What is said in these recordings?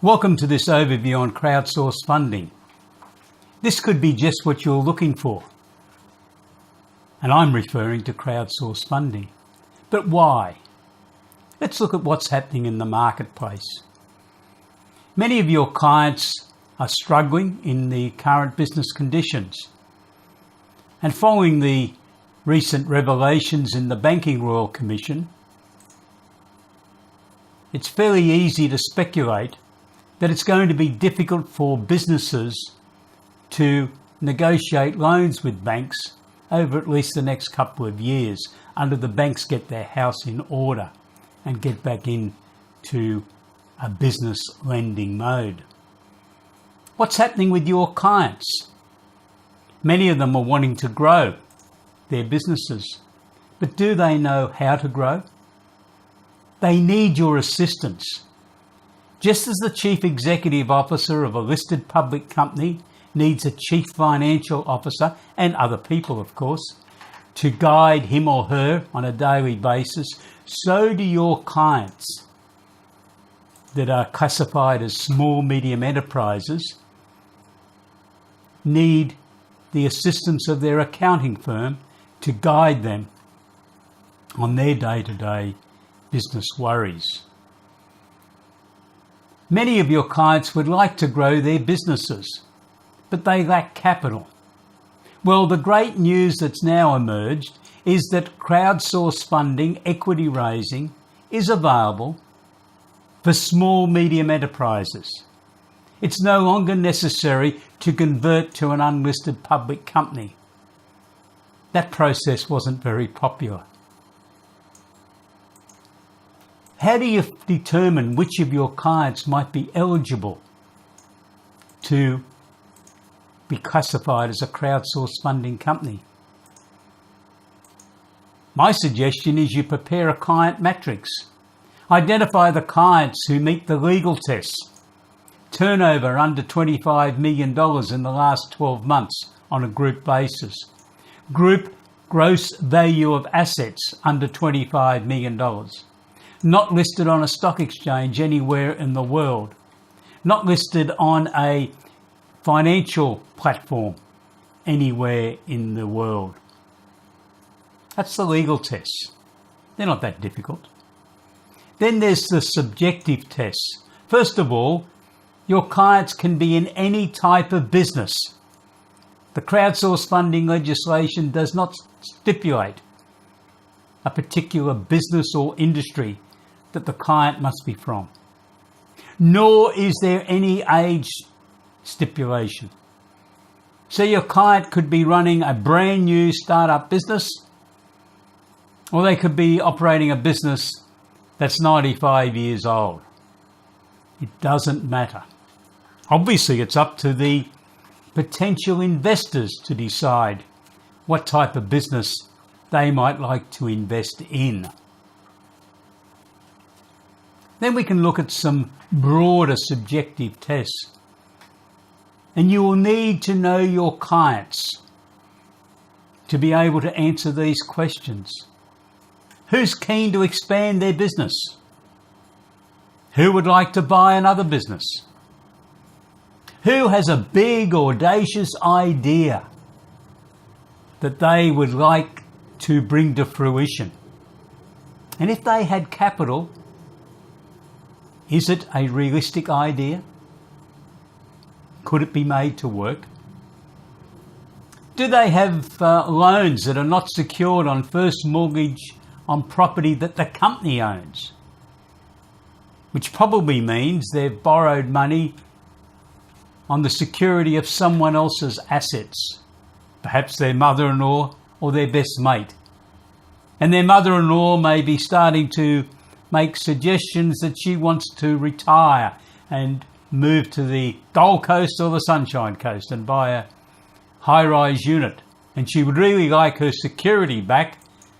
Welcome to this overview on crowdsourced funding. This could be just what you're looking for. And I'm referring to crowdsourced funding. But why? Let's look at what's happening in the marketplace. Many of your clients are struggling in the current business conditions. And following the recent revelations in the Banking Royal Commission, it's fairly easy to speculate that it's going to be difficult for businesses to negotiate loans with banks over at least the next couple of years until the banks get their house in order and get back into a business lending mode. What's happening with your clients? Many of them are wanting to grow their businesses, but do they know how to grow? They need your assistance. Just as the Chief Executive Officer of a listed public company needs a Chief Financial Officer, and other people of course, to guide him or her on a daily basis, so do your clients that are classified as small medium enterprises need the assistance of their accounting firm to guide them on their day-to-day business worries. Many of your clients would like to grow their businesses, but they lack capital. Well, the great news that's now emerged is that crowdsourced funding, equity raising, is available for small medium enterprises. It's no longer necessary to convert to an unlisted public company. That process wasn't very popular. How do you determine which of your clients might be eligible to be classified as a crowdsourced funding company? My suggestion is you prepare a client matrix. Identify the clients who meet the legal tests. Turnover under $25 million in the last 12 months on a group basis. Group gross value of assets under $25 million. Not listed on a stock exchange anywhere in the world. Not listed on a financial platform anywhere in the world. That's the legal tests. They're not that difficult. Then there's the subjective tests. First of all, your clients can be in any type of business. The crowdsourced funding legislation does not stipulate a particular business or industry that the client must be from. Nor is there any age stipulation. So your client could be running a brand new startup business, or they could be operating a business that's 95 years old. It doesn't matter. Obviously, it's up to the potential investors to decide what type of business they might like to invest in. Then we can look at some broader subjective tests. And you will need to know your clients to be able to answer these questions. Who's keen to expand their business? Who would like to buy another business? Who has a big, audacious idea that they would like to bring to fruition? And if they had capital, is it a realistic idea? Could it be made to work? Do they have loans that are not secured on first mortgage on property that the company owns? Which probably means they've borrowed money on the security of someone else's assets, perhaps their mother-in-law or their best mate. And their mother-in-law may be starting to make suggestions that she wants to retire and move to the Gold Coast or the Sunshine Coast and buy a high-rise unit. And she would really like her security back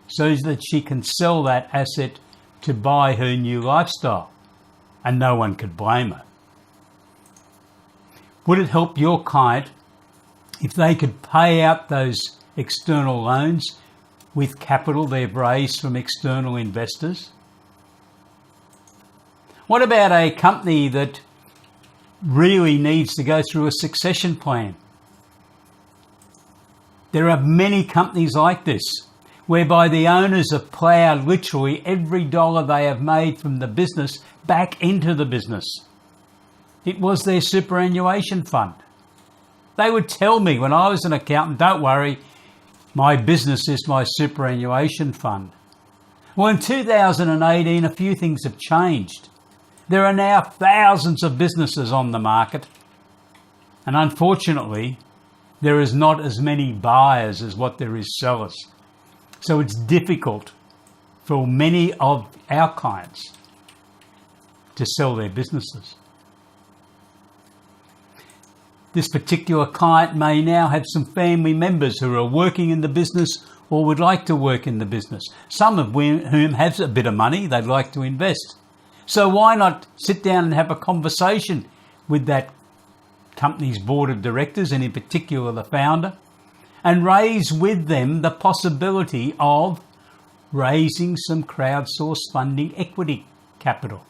so that she can sell that asset to buy her new lifestyle. And no one could blame her. Would it help your client if they could pay out those external loans with capital they've raised from external investors? What about a company that really needs to go through a succession plan. There are many companies like this, whereby the owners have ploughed literally every dollar they have made from the business back into the business. It was their superannuation fund. They would tell me when I was an accountant, don't worry, my business is my superannuation fund. Well, in 2018, a few things have changed. There are now thousands of businesses on the market, and unfortunately, there is not as many buyers as what there is sellers. So it's difficult for many of our clients to sell their businesses. This particular client may now have some family members who are working in the business or would like to work in the business, some of whom have a bit of money they'd like to invest. So why not sit down and have a conversation with that company's board of directors, and in particular the founder, and raise with them the possibility of raising some crowdsourced funding equity capital,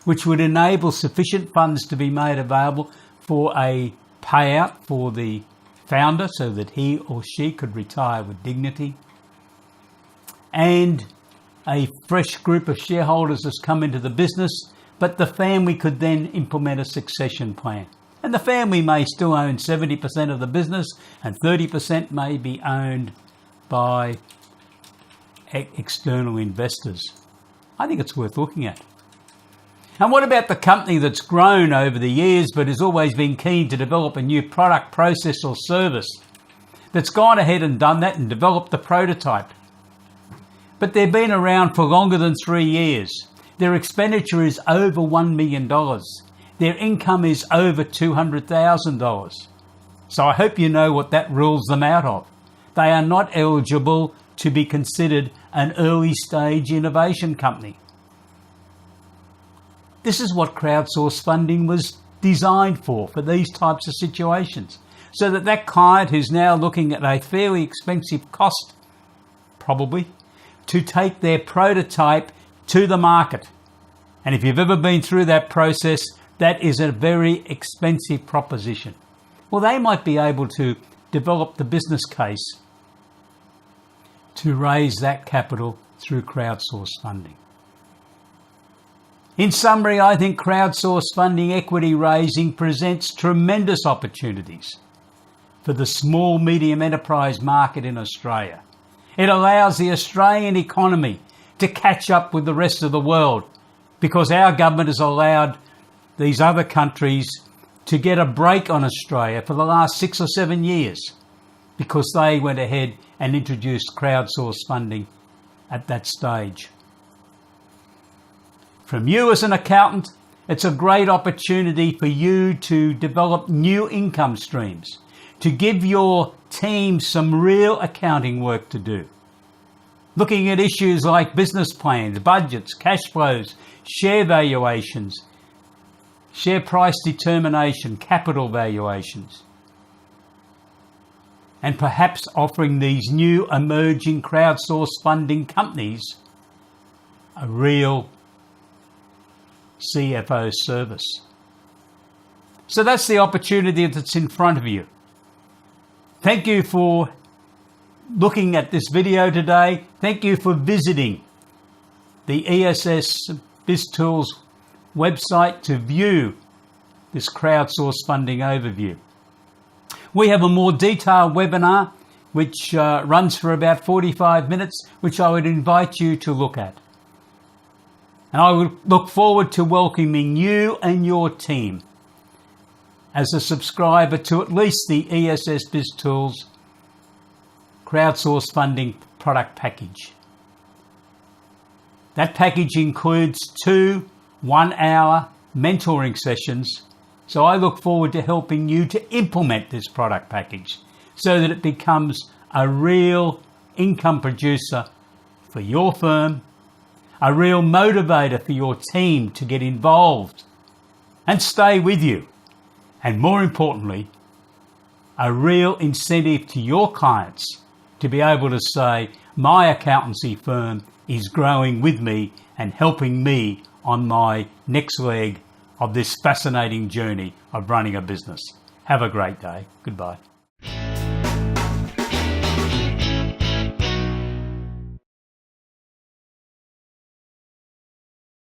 which would enable sufficient funds to be made available for a payout for the founder so that he or she could retire with dignity, and a fresh group of shareholders has come into the business, but the family could then implement a succession plan. And the family may still own 70% of the business, and 30% may be owned by external investors. I think it's worth looking at. And what about the company that's grown over the years but has always been keen to develop a new product, process or service, that's gone ahead and done that and developed the prototype? But they've been around for longer than 3 years. Their expenditure is over $1 million. Their income is over $200,000. So I hope you know what that rules them out of. They are not eligible to be considered an early stage innovation company. This is what crowdsourced funding was designed for these types of situations. So that client who's now looking at a fairly expensive cost, probably, to take their prototype to the market. And if you've ever been through that process, that is a very expensive proposition. Well, they might be able to develop the business case to raise that capital through crowdsourced funding. In summary, I think crowdsourced funding equity raising presents tremendous opportunities for the small medium enterprise market in Australia. It allows the Australian economy to catch up with the rest of the world, because our government has allowed these other countries to get a break on Australia for the last 6 or 7 years, because they went ahead and introduced crowdsourced funding at that stage. From you as an accountant, it's a great opportunity for you to develop new income streams, to give your team some real accounting work to do. Looking at issues like business plans, budgets, cash flows, share valuations, share price determination, capital valuations, and perhaps offering these new emerging crowdsourced funding companies a real CFO service. So that's the opportunity that's in front of you. Thank you for looking at this video today. Thank you for visiting the ESS BIZTOOls website to view this crowdsourced funding overview. We have a more detailed webinar which runs for about 45 minutes, which I would invite you to look at. And I would look forward to welcoming you and your team as a subscriber to at least the ESS BIZTOOls crowdsourced funding product package. That package includes 2 one-hour mentoring sessions. So I look forward to helping you to implement this product package so that it becomes a real income producer for your firm, a real motivator for your team to get involved and stay with you, and more importantly, a real incentive to your clients to be able to say, my accountancy firm is growing with me and helping me on my next leg of this fascinating journey of running a business. Have a great day. Goodbye.